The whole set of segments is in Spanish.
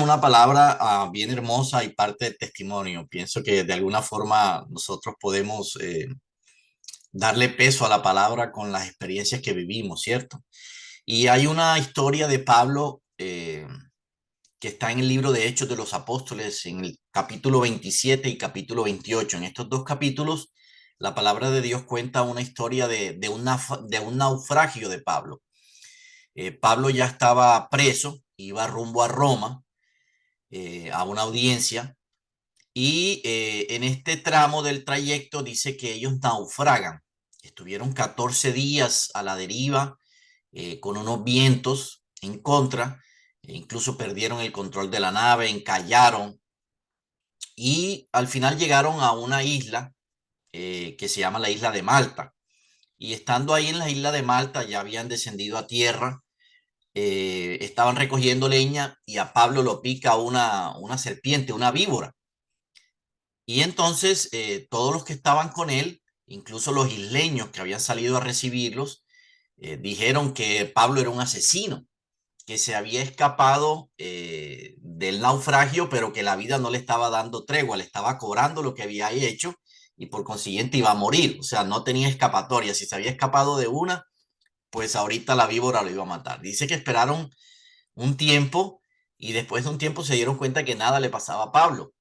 una palabra bien hermosa y parte del testimonio. Pienso que de alguna forma nosotros podemos darle peso a la palabra con las experiencias que vivimos, ¿cierto? Y hay una historia de Pablo que está en el libro de Hechos de los Apóstoles, en el capítulo 27 y capítulo 28. En estos dos capítulos, la palabra de Dios cuenta una historia de un naufragio de Pablo. Pablo ya estaba preso, iba rumbo a Roma, a una audiencia. Y en este tramo del trayecto dice que ellos naufragan. Estuvieron 14 días a la deriva, con unos vientos en contra. Incluso perdieron el control de la nave, encallaron y al final llegaron a una isla que se llama la isla de Malta. Y estando ahí en la isla de Malta, ya habían descendido a tierra, estaban recogiendo leña y a Pablo lo pica una serpiente, una víbora. Y entonces todos los que estaban con él, incluso los isleños que habían salido a recibirlos, dijeron que Pablo era un asesino, que se había escapado del naufragio, pero que la vida no le estaba dando tregua, le estaba cobrando lo que había hecho y por consiguiente iba a morir. O sea, no tenía escapatoria. Si se había escapado de una, pues ahorita la víbora lo iba a matar. Dice que esperaron un tiempo y después de un tiempo se dieron cuenta que nada le pasaba a Pablo.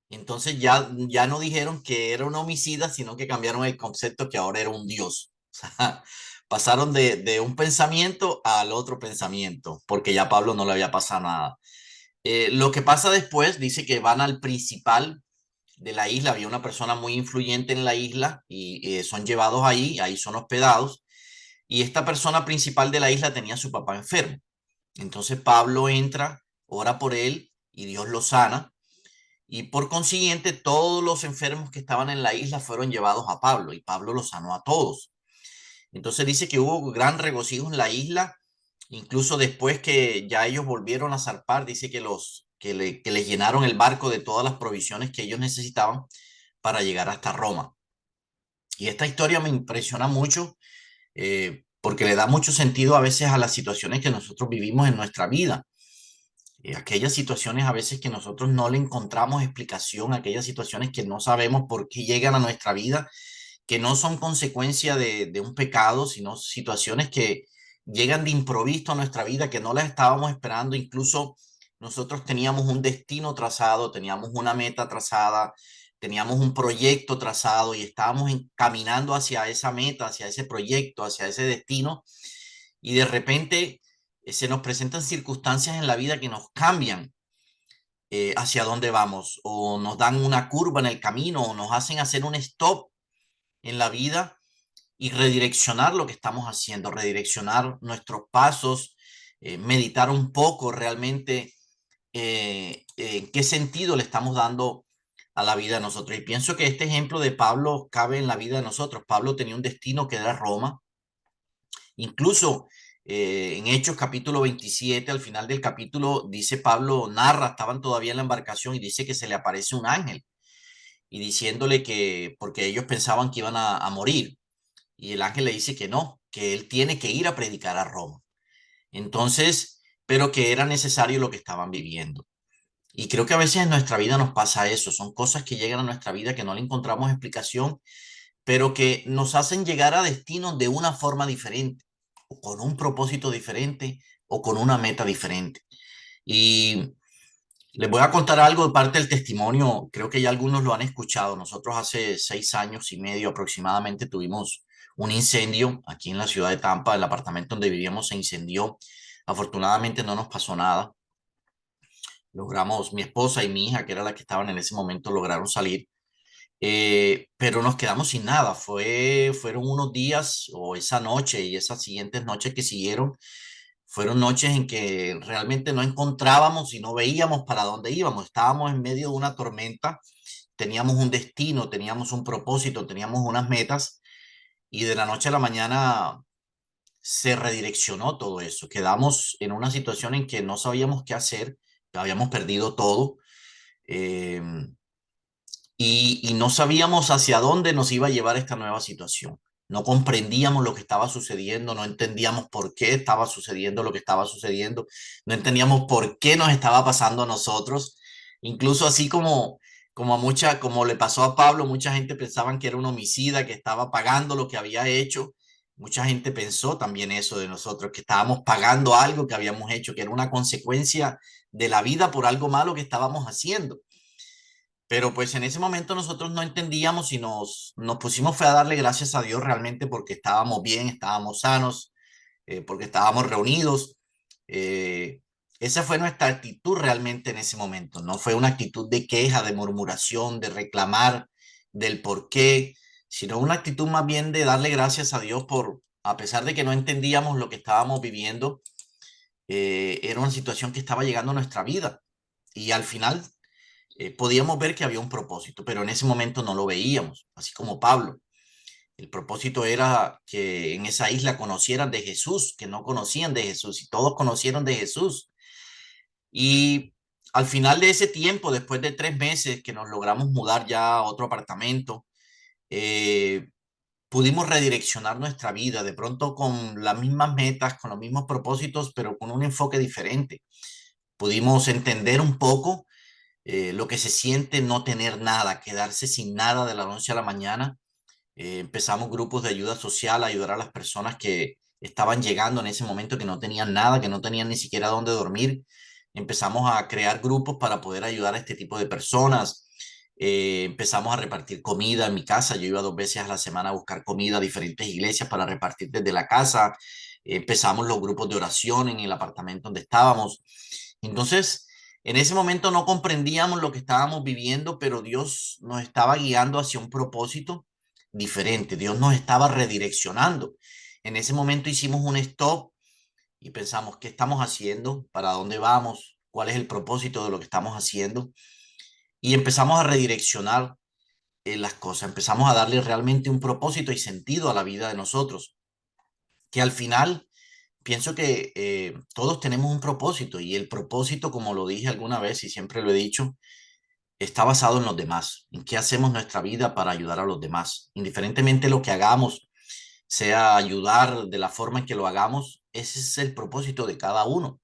Entonces ya no dijeron que era un homicida, sino que cambiaron el concepto que ahora era un dios. O sea, pasaron de un pensamiento al otro pensamiento, porque ya a Pablo no le había pasado nada. Lo que pasa después, dice que van al principal de la isla, había una persona muy influyente en la isla y son llevados ahí son hospedados. Y esta persona principal de la isla tenía a su papá enfermo. Entonces Pablo entra, ora por él y Dios lo sana y por consiguiente, todos los enfermos que estaban en la isla fueron llevados a Pablo y Pablo los sanó a todos. Entonces dice que hubo gran regocijo en la isla, incluso después que ya ellos volvieron a zarpar, dice que les llenaron el barco de todas las provisiones que ellos necesitaban para llegar hasta Roma. Y esta historia me impresiona mucho porque le da mucho sentido a veces a las situaciones que nosotros vivimos en nuestra vida. Aquellas situaciones a veces que nosotros no le encontramos explicación, aquellas situaciones que no sabemos por qué llegan a nuestra vida, que no son consecuencia de un pecado, sino situaciones que llegan de improviso a nuestra vida, que no las estábamos esperando. Incluso nosotros teníamos un destino trazado, teníamos una meta trazada, teníamos un proyecto trazado y estábamos caminando hacia esa meta, hacia ese proyecto, hacia ese destino, y de repente se nos presentan circunstancias en la vida que nos cambian hacia dónde vamos, o nos dan una curva en el camino, o nos hacen hacer un stop en la vida y redireccionar lo que estamos haciendo, redireccionar nuestros pasos, meditar un poco realmente en qué sentido le estamos dando a la vida de nosotros. Y pienso que este ejemplo de Pablo cabe en la vida de nosotros. Pablo tenía un destino que era Roma. Incluso en Hechos capítulo 27, al final del capítulo, dice Pablo, narra, estaban todavía en la embarcación y dice que se le aparece un ángel y diciéndole que, porque ellos pensaban que iban a morir, y el ángel le dice que no, que él tiene que ir a predicar a Roma. Entonces, pero que era necesario lo que estaban viviendo. Y creo que a veces en nuestra vida nos pasa eso, son cosas que llegan a nuestra vida que no le encontramos explicación, pero que nos hacen llegar a destinos de una forma diferente, o con un propósito diferente, o con una meta diferente. Y les voy a contar algo de parte del testimonio, creo que ya algunos lo han escuchado. Nosotros hace 6 años y medio aproximadamente tuvimos un incendio aquí en la ciudad de Tampa, el apartamento donde vivíamos se incendió. Afortunadamente no nos pasó nada. Logramos, mi esposa y mi hija, que era la que estaban en ese momento, lograron salir. Pero nos quedamos sin nada. Fueron unos días o esa noche y esas siguientes noches que siguieron, fueron noches en que realmente no encontrábamos y no veíamos para dónde íbamos. Estábamos en medio de una tormenta, teníamos un destino, teníamos un propósito, teníamos unas metas y de la noche a la mañana se redireccionó todo eso. Quedamos en una situación en que no sabíamos qué hacer, habíamos perdido todo. Eh, y no sabíamos hacia dónde nos iba a llevar esta nueva situación. no comprendíamos lo que estaba sucediendo, no entendíamos por qué estaba sucediendo lo que estaba sucediendo, no entendíamos por qué nos estaba pasando a nosotros, incluso así como le pasó a Pablo, mucha gente pensaban que era un homicida, que estaba pagando lo que había hecho. Mucha gente pensó también eso de nosotros, que estábamos pagando algo que habíamos hecho, que era una consecuencia de la vida por algo malo que estábamos haciendo. Pero pues en ese momento nosotros no entendíamos y nos pusimos fue a darle gracias a Dios realmente porque estábamos bien, estábamos sanos, porque estábamos reunidos. Eh, Esa fue nuestra actitud realmente en ese momento. No fue una actitud de queja, de murmuración, de reclamar del por qué, sino una actitud más bien de darle gracias a Dios por, a pesar de que no entendíamos lo que estábamos viviendo, era una situación que estaba llegando a nuestra vida. Y al final podíamos ver que había un propósito, pero en ese momento no lo veíamos, así como Pablo. El propósito era que en esa isla conocieran de Jesús, que no conocían de Jesús, y todos conocieron de Jesús. Y al final de ese tiempo, después de 3 meses que nos logramos mudar ya a otro apartamento, eh, pudimos redireccionar nuestra vida, de pronto con las mismas metas, con los mismos propósitos, pero con un enfoque diferente. Pudimos entender un poco lo que se siente no tener nada, quedarse sin nada de la noche a la mañana. Empezamos grupos de ayuda social, a ayudar a las personas que estaban llegando en ese momento, que no tenían nada, que no tenían ni siquiera dónde dormir. Empezamos a crear grupos para poder ayudar a este tipo de personas. Empezamos a repartir comida en mi casa. Yo iba 2 veces a la semana a buscar comida a diferentes iglesias para repartir desde la casa. Empezamos los grupos de oración en el apartamento donde estábamos. Entonces, en ese momento no comprendíamos lo que estábamos viviendo, pero Dios nos estaba guiando hacia un propósito diferente. Dios nos estaba redireccionando. En ese momento hicimos un stop y pensamos, ¿qué estamos haciendo? ¿Para dónde vamos? ¿Cuál es el propósito de lo que estamos haciendo? Y empezamos a redireccionar las cosas. Empezamos a darle realmente un propósito y sentido a la vida de nosotros, que al final pienso que todos tenemos un propósito y el propósito, como lo dije alguna vez y siempre lo he dicho, está basado en los demás, en qué hacemos nuestra vida para ayudar a los demás. Indiferentemente de lo que hagamos, sea ayudar de la forma en que lo hagamos, ese es el propósito de cada uno,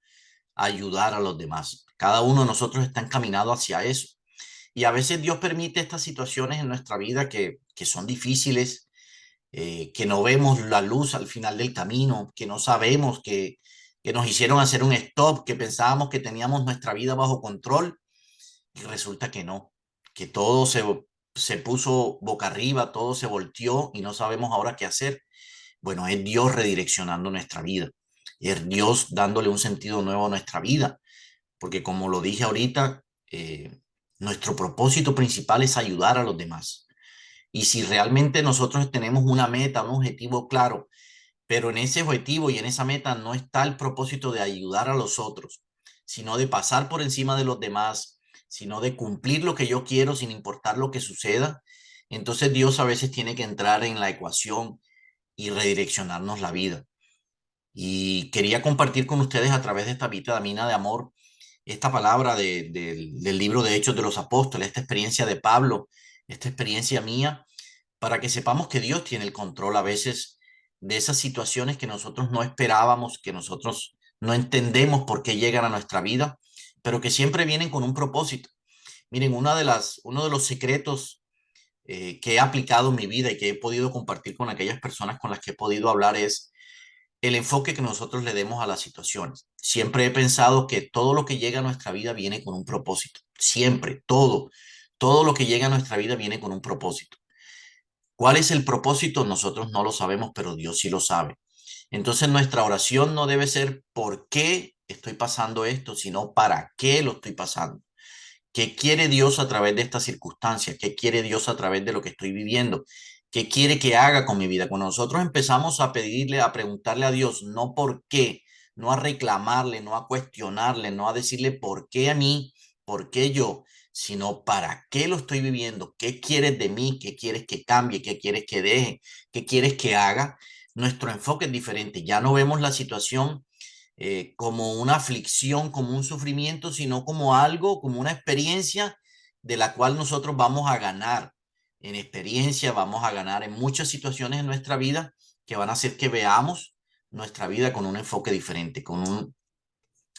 ayudar a los demás. Cada uno de nosotros está encaminado hacia eso. Y a veces Dios permite estas situaciones en nuestra vida que son difíciles, que no vemos la luz al final del camino, que no sabemos que nos hicieron hacer un stop, que pensábamos que teníamos nuestra vida bajo control y resulta que no, que todo se puso boca arriba, todo se volteó y no sabemos ahora qué hacer. Bueno, es Dios redireccionando nuestra vida, es Dios dándole un sentido nuevo a nuestra vida, porque como lo dije ahorita, nuestro propósito principal es ayudar a los demás. Y si realmente nosotros tenemos una meta, un objetivo claro, pero en ese objetivo y en esa meta no está el propósito de ayudar a los otros, sino de pasar por encima de los demás, sino de cumplir lo que yo quiero sin importar lo que suceda, entonces Dios a veces tiene que entrar en la ecuación y redireccionarnos la vida. Y quería compartir con ustedes a través de esta vitamina de amor esta palabra del libro de Hechos de los Apóstoles, esta experiencia de Pablo, esta experiencia mía, para que sepamos que Dios tiene el control a veces de esas situaciones que nosotros no esperábamos, que nosotros no entendemos por qué llegan a nuestra vida, pero que siempre vienen con un propósito. Miren, uno de los secretos que he aplicado en mi vida y que he podido compartir con aquellas personas con las que he podido hablar es el enfoque que nosotros le demos a las situaciones. Siempre he pensado que todo lo que llega a nuestra vida viene con un propósito. Siempre, todo lo que llega a nuestra vida viene con un propósito. ¿Cuál es el propósito? Nosotros no lo sabemos, pero Dios sí lo sabe. Entonces nuestra oración no debe ser ¿por qué estoy pasando esto?, sino ¿para qué lo estoy pasando? ¿Qué quiere Dios a través de esta circunstancia? ¿Qué quiere Dios a través de lo que estoy viviendo? ¿Qué quiere que haga con mi vida? Cuando nosotros empezamos a pedirle, a preguntarle a Dios, no por qué, no a reclamarle, no a cuestionarle, no a decirle por qué a mí, por qué yo, sino para qué lo estoy viviendo, qué quieres de mí, qué quieres que cambie, qué quieres que deje, qué quieres que haga, nuestro enfoque es diferente. Ya no vemos la situación como una aflicción, como un sufrimiento, sino como algo, como una experiencia de la cual nosotros vamos a ganar. en experiencia, vamos a ganar en muchas situaciones en nuestra vida que van a hacer que veamos nuestra vida con un enfoque diferente,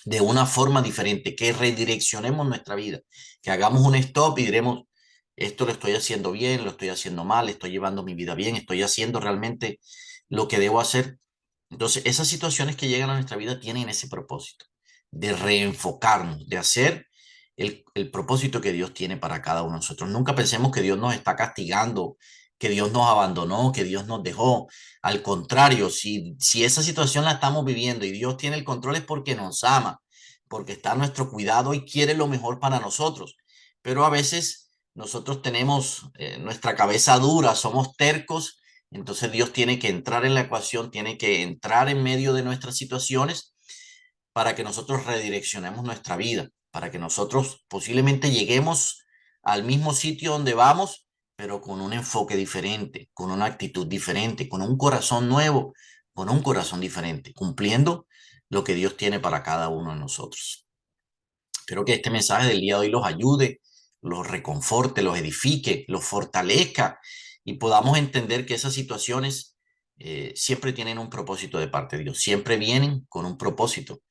de una forma diferente, que redireccionemos nuestra vida, que hagamos un stop y diremos, esto lo estoy haciendo bien, lo estoy haciendo mal, estoy llevando mi vida bien, estoy haciendo realmente lo que debo hacer. Entonces, esas situaciones que llegan a nuestra vida tienen ese propósito de reenfocarnos, de hacer el propósito que Dios tiene para cada uno de nosotros. Nunca pensemos que Dios nos está castigando, que Dios nos abandonó, que Dios nos dejó. Al contrario, si esa situación la estamos viviendo y Dios tiene el control es porque nos ama, porque está a nuestro cuidado y quiere lo mejor para nosotros. Pero a veces nosotros tenemos nuestra cabeza dura, somos tercos, entonces Dios tiene que entrar en la ecuación, tiene que entrar en medio de nuestras situaciones para que nosotros redireccionemos nuestra vida, para que nosotros posiblemente lleguemos al mismo sitio donde vamos, pero con un enfoque diferente, con una actitud diferente, con un corazón nuevo, con un corazón diferente, cumpliendo lo que Dios tiene para cada uno de nosotros. Espero que este mensaje del día de hoy los ayude, los reconforte, los edifique, los fortalezca y podamos entender que esas situaciones siempre tienen un propósito de parte de Dios, siempre vienen con un propósito